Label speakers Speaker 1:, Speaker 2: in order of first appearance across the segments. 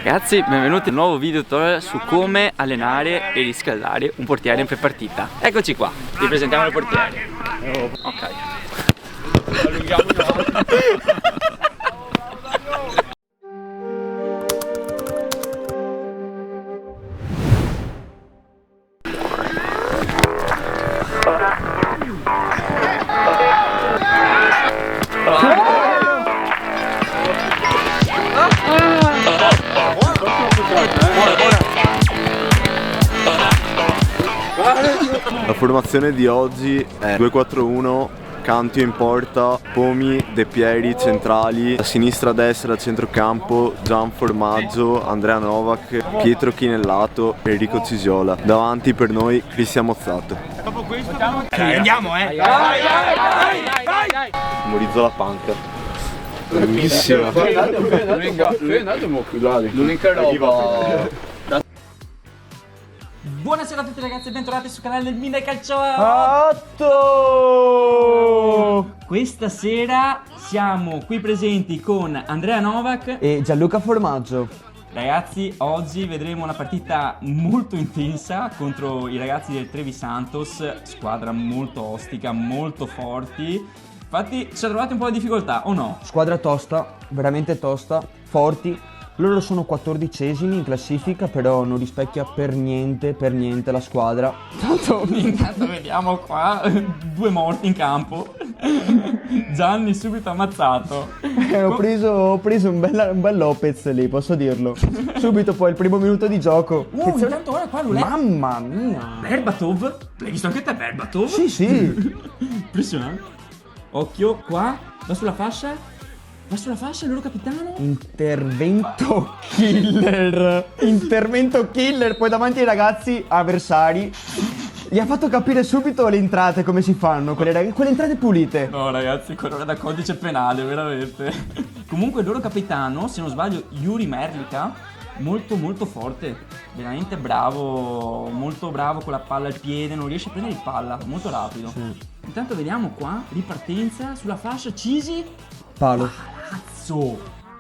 Speaker 1: Ragazzi, benvenuti in un nuovo video tutorial su come allenare e riscaldare un portiere in prepartita. Eccoci qua, vi presentiamo il portiere. Ok. Allunghiamo
Speaker 2: La formazione di oggi è 2-4-1, Cantio in porta, Pomi, De Pieri centrali, a sinistra a destra a centrocampo, Gian Formaggio, Andrea Novak, Pietro Chinellato, Enrico Cisiola. Davanti per noi Cristian Mozzato.
Speaker 3: Andiamo,
Speaker 2: Memorizzo la panca.
Speaker 3: Bellissima. L'unica roba.
Speaker 1: Buonasera a tutti ragazzi e bentornati sul canale del Mine Calcio
Speaker 4: 8.
Speaker 1: Questa sera siamo qui presenti con Andrea Novak
Speaker 4: E Gianluca Formaggio.
Speaker 1: Ragazzi, oggi vedremo una partita molto intensa contro i ragazzi del Trevi Santos, squadra molto ostica, molto forti. Infatti ci ha trovati un po' di difficoltà, o no?
Speaker 4: Squadra tosta, veramente tosta, forti. Loro sono 14esimi in classifica, però non rispecchia per niente la squadra.
Speaker 1: Intanto vediamo qua due morti in campo. Gianni subito ammazzato.
Speaker 4: Ho preso un bel Lopez lì, posso dirlo. Subito poi il primo minuto di gioco.
Speaker 1: Intanto ora qua Lulè.
Speaker 4: Mamma mia.
Speaker 1: Berbatov? L'hai visto anche te Berbatov?
Speaker 4: Sì.
Speaker 1: Impressionante. Occhio qua, va sulla fascia, il loro capitano.
Speaker 4: Intervento killer, poi davanti ai ragazzi avversari. Gli ha fatto capire subito le entrate, come si fanno, quelle entrate pulite.
Speaker 1: No ragazzi, quello da codice penale, veramente. Comunque il loro capitano, se non sbaglio, Yuri Merlika, molto forte, veramente bravo, molto bravo con la palla al piede, non riesce a prendere il palla, molto rapido. Sì. Intanto vediamo qua, ripartenza, sulla fascia, Cisi.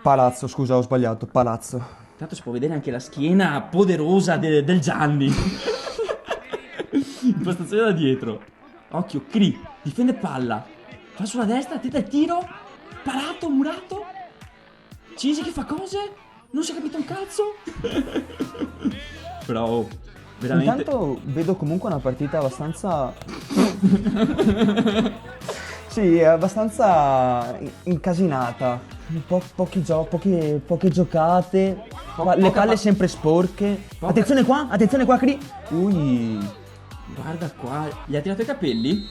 Speaker 4: Palazzo, scusa, ho sbagliato, palazzo.
Speaker 1: Intanto si può vedere anche la schiena poderosa del Gianni. Impostazione da dietro. Occhio, Cri, difende palla. Fa sulla destra, tenta il tiro. Parato, murato. Cisi che fa cose? Non si è capito un cazzo. Però, oh, veramente.
Speaker 4: Intanto vedo comunque una partita abbastanza... Sì, è abbastanza incasinata. Poche giocate. Le palle sempre sporche. Attenzione qua, Cri. Ui.
Speaker 1: Guarda qua, gli ha tirato i capelli.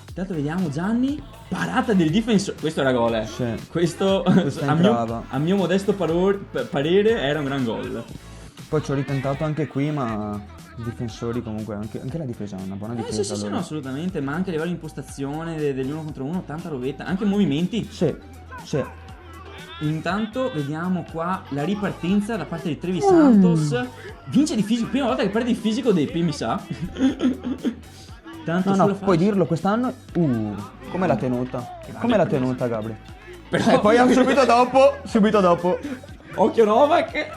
Speaker 1: Intanto vediamo Gianni. Parata del difensore. Questo era gol, eh.
Speaker 4: Sì.
Speaker 1: Questo a mio modesto parere era un gran gol.
Speaker 4: Poi ci ho ritentato anche qui, ma i difensori comunque, anche la difesa è una buona difesa.
Speaker 1: Sì, no, assolutamente, ma anche a livello di impostazione degli uno contro uno, tanta rovetta, anche movimenti.
Speaker 4: Sì.
Speaker 1: Intanto vediamo qua la ripartenza da parte di Trevi Santos. Vince di fisico, prima volta che perde di fisico dei P, mi sa. Tanto
Speaker 4: no, puoi dirlo quest'anno. Come l'ha tenuta? Come l'ha tenuta, Gabri?
Speaker 1: Però...
Speaker 4: E poi subito dopo.
Speaker 1: Occhio Novak.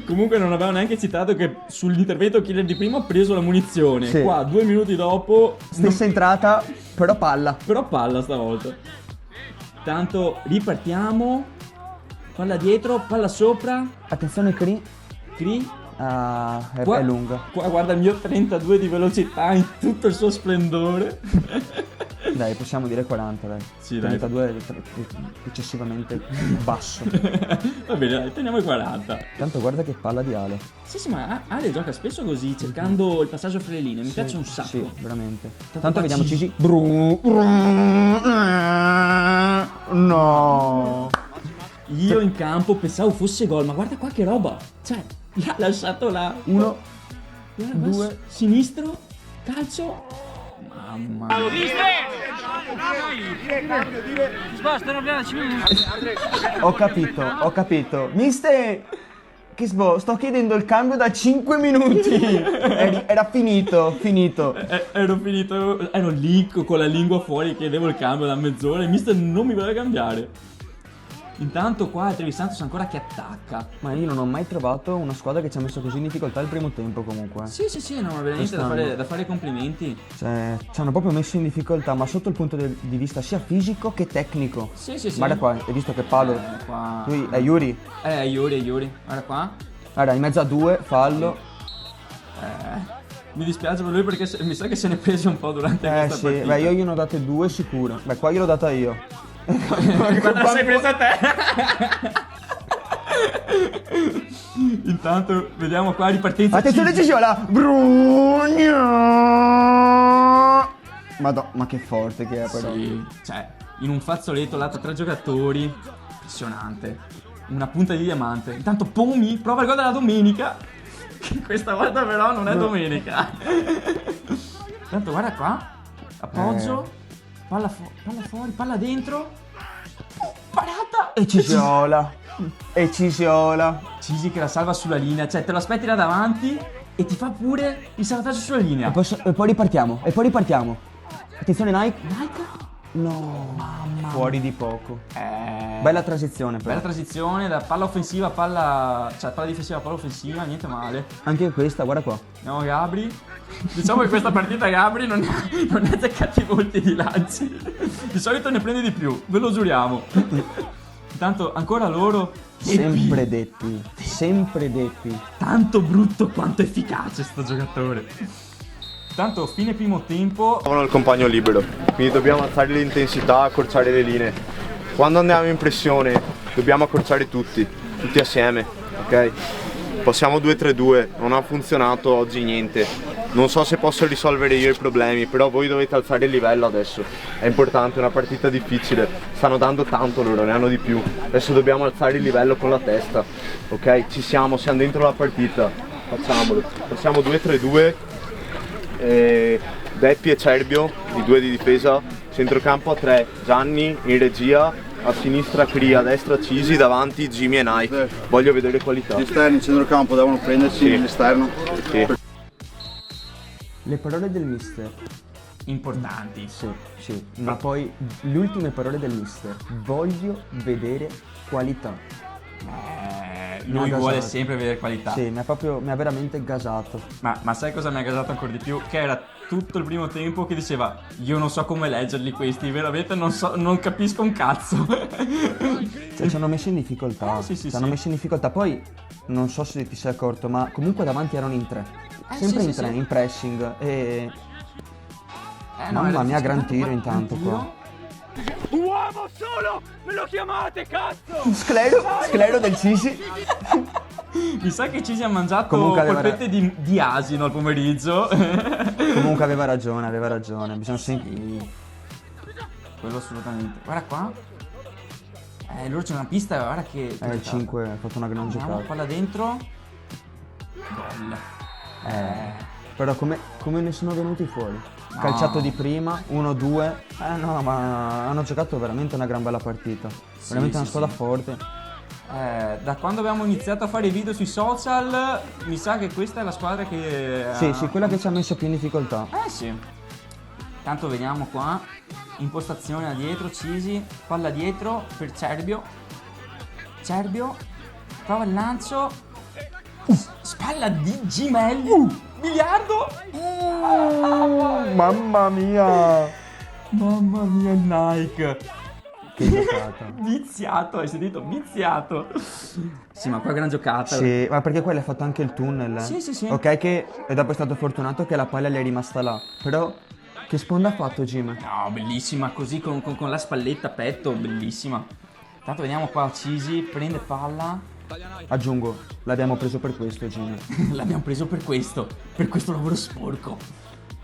Speaker 1: Comunque non avevo neanche citato che sull'intervento killer di prima ha preso la munizione. Sì. Qua 2 minuti dopo
Speaker 4: stessa entrata, però palla stavolta.
Speaker 1: Tanto ripartiamo. Palla dietro, palla sopra.
Speaker 4: Attenzione Cri. È lunga. Qua
Speaker 1: guarda il mio 32 di velocità in tutto il suo splendore.
Speaker 4: Dai, possiamo dire 40, dai.
Speaker 1: Sì,
Speaker 4: 32 è eccessivamente basso.
Speaker 1: Va bene, dai, teniamo i 40.
Speaker 4: Tanto guarda che palla di Ale.
Speaker 1: Sì, ma Ale gioca spesso così, cercando il passaggio fra le linee. Mi piace un sacco.
Speaker 4: Sì, veramente. Tanto vediamo Cisi. No.
Speaker 1: Io in campo pensavo fosse gol, ma guarda qua che roba. Cioè, l'ha lasciato là.
Speaker 4: 1,
Speaker 1: guarda,
Speaker 4: 2.
Speaker 1: Sinistro, calcio. Mamma mia.
Speaker 4: Ho capito. Mister, sto chiedendo il cambio da 5 minuti. Era finito.
Speaker 1: Ero lì con la lingua fuori, chiedevo il cambio da mezz'ora e il mister non mi voleva cambiare. Intanto qua Trevi Santos ancora che attacca.
Speaker 4: Ma io non ho mai trovato una squadra che ci ha messo così in difficoltà il primo tempo comunque.
Speaker 1: Sì, no, veramente da fare i complimenti.
Speaker 4: Cioè, ci hanno proprio messo in difficoltà, ma sotto il punto di vista sia fisico che tecnico.
Speaker 1: Sì.
Speaker 4: Guarda qua, hai visto che palo?
Speaker 1: Qua.
Speaker 4: Lui è Yuri.
Speaker 1: Yuri. Guarda qua.
Speaker 4: Guarda, in mezzo a due, fallo.
Speaker 1: Mi dispiace per lui perché mi sa che se ne è preso un po' durante questa
Speaker 4: Sì,
Speaker 1: partita.
Speaker 4: beh, io gliene ho date due sicuro. Beh, qua gliel'ho data io.
Speaker 1: Quando la sei presa te? Intanto vediamo qua ripartenza.
Speaker 4: Attenzione
Speaker 1: Cisi.
Speaker 4: Ciciola! Brugno! Madonna, ma che forte che è però.
Speaker 1: Sì, cioè, in un fazzoletto là tra 3 giocatori. Impressionante. Una punta di diamante. Intanto Pomi prova il gol della domenica. Che questa volta però non è domenica. Intanto guarda qua. Appoggio. Palla fuori, palla dentro. Parata.
Speaker 4: E Ciciola.
Speaker 1: Cisi che la salva sulla linea. Cioè, te lo aspetti là davanti e ti fa pure il salvataggio sulla linea.
Speaker 4: E poi ripartiamo. Attenzione Nike. No, mamma. Fuori di poco. Bella transizione però.
Speaker 1: Bella transizione da palla offensiva a palla. Cioè, palla difensiva a palla offensiva, niente male.
Speaker 4: Anche questa, guarda qua.
Speaker 1: Andiamo Gabri. Diciamo che questa partita Gabri non ne ha attaccati molti di lanci. Di solito ne prende di più, ve lo giuriamo. Intanto ancora loro.
Speaker 4: Sempre detti.
Speaker 1: Tanto brutto quanto efficace sto giocatore. Intanto fine primo tempo.
Speaker 2: Trovano il compagno libero, quindi dobbiamo alzare l'intensità, accorciare le linee. Quando andiamo in pressione dobbiamo accorciare tutti assieme, ok? Passiamo 2-3-2, non ha funzionato oggi niente. Non so se posso risolvere io i problemi, però voi dovete alzare il livello adesso. È importante, è una partita difficile. Stanno dando tanto loro, ne hanno di più. Adesso dobbiamo alzare il livello con la testa, ok? Siamo dentro la partita, facciamolo. Passiamo 2-3-2. Beppi e Cerbio, i due di difesa, centrocampo a 3, Gianni in regia, a sinistra Cria, a destra Cisi, davanti Jimmy e Nike. Voglio vedere qualità.
Speaker 5: Gli esterni in centrocampo devono prendersi nell'esterno.
Speaker 2: Sì.
Speaker 4: Le parole del mister.
Speaker 1: Importanti.
Speaker 4: Sì. Ma poi le ultime parole del mister. Voglio vedere qualità.
Speaker 1: Lui
Speaker 4: Mi ha
Speaker 1: vuole
Speaker 4: gasato.
Speaker 1: sempre vedere qualità.
Speaker 4: Sì, mi ha veramente gasato.
Speaker 1: Ma sai cosa mi ha gasato ancora di più? Che era tutto il primo tempo che diceva: io non so come leggerli questi, veramente non capisco un cazzo.
Speaker 4: Cioè, ci hanno messo in difficoltà.
Speaker 1: Sì.
Speaker 4: Ci hanno messo in difficoltà. Poi, non so se ti sei accorto, ma comunque davanti erano in 3. Sempre
Speaker 1: sì,
Speaker 4: in 3,
Speaker 1: sì.
Speaker 4: in pressing. E
Speaker 1: No,
Speaker 4: mamma
Speaker 1: era
Speaker 4: mia, gran
Speaker 1: difficile.
Speaker 4: tiro intanto
Speaker 1: Gran
Speaker 4: qua.
Speaker 3: Uomo solo! Me lo chiamate, cazzo!
Speaker 4: Sclero del Cisi.
Speaker 1: Mi sa che ci siamo mangiato
Speaker 4: Comunque aveva
Speaker 1: polpette di asino al pomeriggio.
Speaker 4: Comunque aveva ragione. Bisogna sempre.
Speaker 1: Quello assolutamente. Guarda qua. Loro c'è una pista, guarda che.
Speaker 4: Il 5 ha fatto una gran
Speaker 1: Andiamo,
Speaker 4: giocata.
Speaker 1: palla dentro. Gol.
Speaker 4: Però come ne sono venuti fuori? Calciato di prima, 1-2. No, ma hanno giocato veramente una gran bella partita. Veramente una squadra forte.
Speaker 1: Da quando abbiamo iniziato a fare i video sui social, mi sa che questa è la squadra che.
Speaker 4: Sì, quella che ci ha messo più in difficoltà.
Speaker 1: Sì. Tanto vediamo qua. Impostazione da dietro, Cisi. Palla dietro per Cerbio. Prova il lancio. Spalla di Gimelli. Miliardo.
Speaker 4: Mamma mia!
Speaker 1: Mamma mia, Nike.
Speaker 4: Che giocata.
Speaker 1: Viziato, hai sentito? Viziato. Sì, ma qua gran giocata.
Speaker 4: Sì, ma perché poi l'ha fatto anche il tunnel.
Speaker 1: Sì.
Speaker 4: Ok, e dopo è stato fortunato che la palla le è rimasta là. Però, che sponda ha fatto Jim?
Speaker 1: No, bellissima, così con la spalletta a petto, bellissima. Tanto vediamo qua Cisi, prende palla.
Speaker 4: Aggiungo, l'abbiamo preso per questo Jim.
Speaker 1: L'abbiamo preso per questo lavoro sporco.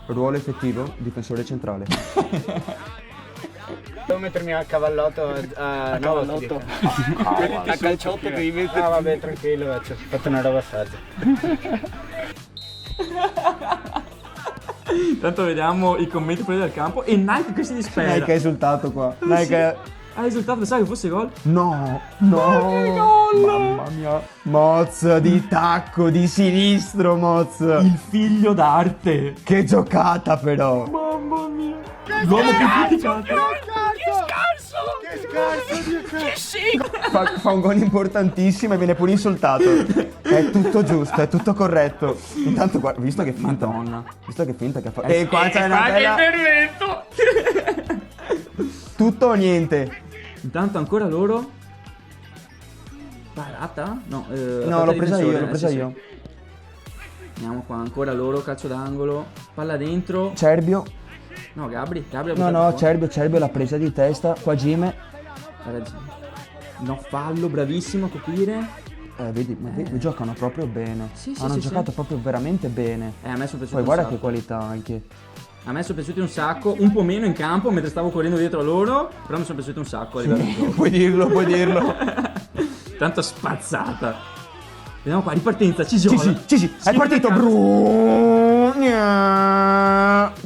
Speaker 4: Ruolo effettivo, difensore centrale.
Speaker 3: Devo mettermi a cavallotto. Cavallotto? A calciotto che mi metti. Ah, vabbè, tranquillo, ho fatto una roba saggia.
Speaker 1: Tanto vediamo i commenti fuori dal campo e Nike che si dispera.
Speaker 4: Nike ha esultato qua. Nike
Speaker 1: Ha risultato, pensavo che fosse gol.
Speaker 4: No.
Speaker 1: che gol!
Speaker 4: Mamma mia. Moz di tacco di sinistro, Moz.
Speaker 1: Il figlio d'arte.
Speaker 4: Che giocata però.
Speaker 1: Mamma mia. L'uomo più criticato.
Speaker 3: Che scarso!
Speaker 4: Fa un gol importantissimo e viene pure insultato. È tutto giusto, è tutto corretto. Intanto guarda, visto che finta.
Speaker 1: Madonna.
Speaker 4: Visto che finta che fa. E qua c'è una bella. Tutto o niente.
Speaker 1: Intanto ancora loro. Parata? No,
Speaker 4: No, l'ho presa io.
Speaker 1: Andiamo qua, ancora loro, calcio d'angolo. Palla dentro.
Speaker 4: Cerbio.
Speaker 1: No, Gabri ha
Speaker 4: No,
Speaker 1: buttato fuori.
Speaker 4: Cerbio l'ha presa di testa. Qua Gime.
Speaker 1: Ha ragione. No, fallo, bravissimo a coprire.
Speaker 4: Vedi, giocano proprio bene.
Speaker 1: Sì,
Speaker 4: Hanno
Speaker 1: sì,
Speaker 4: giocato proprio veramente bene.
Speaker 1: A me sono piaciuti
Speaker 4: Poi
Speaker 1: un
Speaker 4: guarda
Speaker 1: sacco.
Speaker 4: che qualità anche.
Speaker 1: A me sono piaciuti un sacco, un po' meno in campo mentre stavo correndo dietro a loro, però mi sono piaciuti un sacco a livello di gioco.
Speaker 4: Puoi dirlo.
Speaker 1: Tanto spazzata. Vediamo qua, ripartenza, Cisiola.
Speaker 4: Sì, è partito.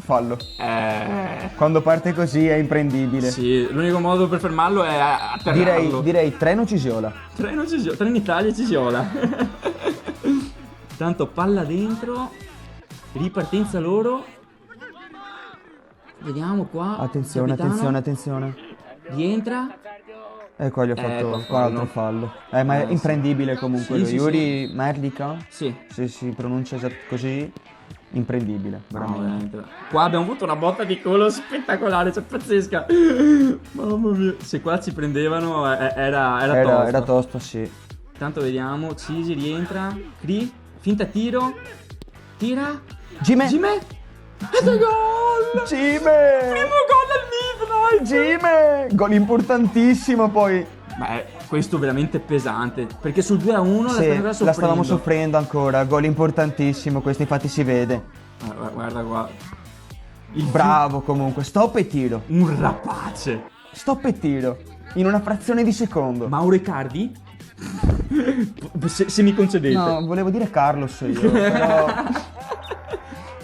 Speaker 4: Fallo. Quando parte così è imprendibile.
Speaker 1: Sì, l'unico modo per fermarlo è atterrarlo.
Speaker 4: Direi treno Cisiola.
Speaker 1: Treno in Italia Cisiola. Tanto palla dentro, ripartenza loro. Vediamo qua.
Speaker 4: Attenzione.
Speaker 1: Rientra.
Speaker 4: E qua gli ho fatto
Speaker 1: fallo.
Speaker 4: qua l'altro fallo. Ma è imprendibile comunque.
Speaker 1: Sì,
Speaker 4: lui.
Speaker 1: sì,
Speaker 4: Yuri Merlica.
Speaker 1: Sì.
Speaker 4: Se si pronuncia così, imprendibile.
Speaker 1: No,
Speaker 4: Veramente.
Speaker 1: veramente. Qua abbiamo avuto una botta di culo spettacolare, cioè pazzesca. Mamma mia. Se qua ci prendevano era tosta.
Speaker 4: Era tosto, sì.
Speaker 1: Tanto vediamo, Cisi rientra. Cri, finta tiro. Tira.
Speaker 4: Gime.
Speaker 1: Ed è gol!
Speaker 4: Gime.
Speaker 1: Primo gol del Midnight!
Speaker 4: Gime. Gol importantissimo poi.
Speaker 1: Beh, questo è veramente pesante. Perché sul 2-1
Speaker 4: Sì,
Speaker 1: la
Speaker 4: la stavamo soffrendo ancora. Gol importantissimo, questo infatti si vede.
Speaker 1: Guarda qua.
Speaker 4: Bravo comunque, stop e tiro.
Speaker 1: Un rapace.
Speaker 4: Stop e tiro. In una frazione di secondo.
Speaker 1: Mauro Icardi? se mi concedete.
Speaker 4: No, volevo dire Carlos io, però...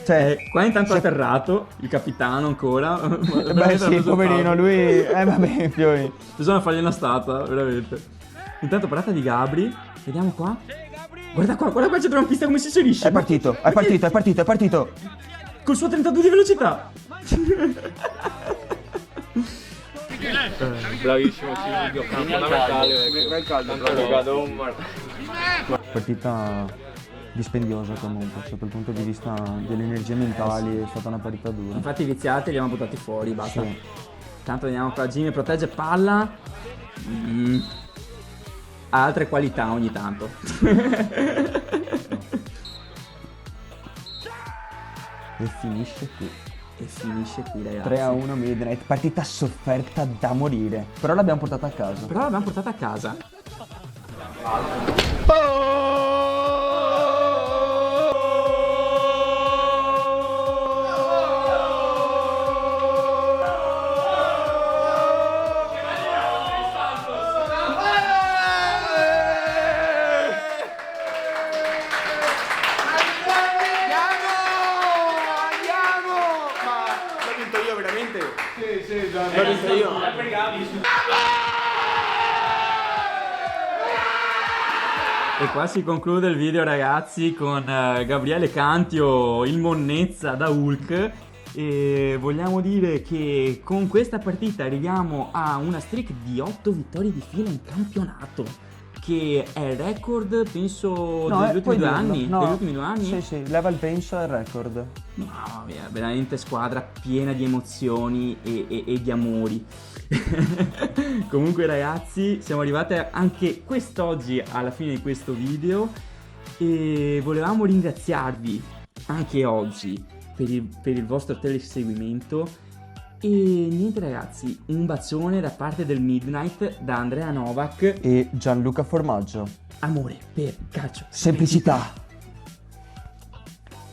Speaker 4: Cioè,
Speaker 1: Qua intanto atterrato, il capitano ancora.
Speaker 4: beh sì, poverino, lui... vabbè, Fiori.
Speaker 1: Bisogna fargli una statua, veramente. Intanto parata di Gabri. Vediamo qua. Guarda qua c'è centrocampista come si inserisce.
Speaker 4: È partito.
Speaker 1: Col suo 32 di velocità.
Speaker 3: Bravissimo, Silvio, fondamentale.
Speaker 4: Partita dispendiosa comunque, sotto il punto di vista delle energie mentali è stata una partita dura.
Speaker 1: Infatti viziati li abbiamo buttati fuori, basta.
Speaker 4: Sì.
Speaker 1: Tanto vediamo qua, Jimmy protegge palla. Ha altre qualità ogni tanto.
Speaker 4: E finisce qui.
Speaker 1: Ragazzi.
Speaker 4: 3-1 Midnight, partita sofferta da morire, però l'abbiamo portata a casa.
Speaker 1: Però l'abbiamo portata a casa. E qua si conclude il video, ragazzi, con Gabriele Cantio, il Monnezza da Hulk. E vogliamo dire che con questa partita arriviamo a una streak di 8 vittorie di fila in campionato, che è il record, penso, degli ultimi 2 anni.
Speaker 4: No.
Speaker 1: Degli ultimi 2 anni?
Speaker 4: Sì, sì, level penso è il record.
Speaker 1: Mamma mia, veramente squadra piena di emozioni e di amori. Comunque ragazzi, siamo arrivati anche quest'oggi alla fine di questo video e volevamo ringraziarvi anche oggi per il vostro teleseguimento. E niente ragazzi, un bacione da parte del Midnight, da Andrea Novak
Speaker 4: E Gianluca Formaggio.
Speaker 1: Amore per calcio
Speaker 4: Semplicità.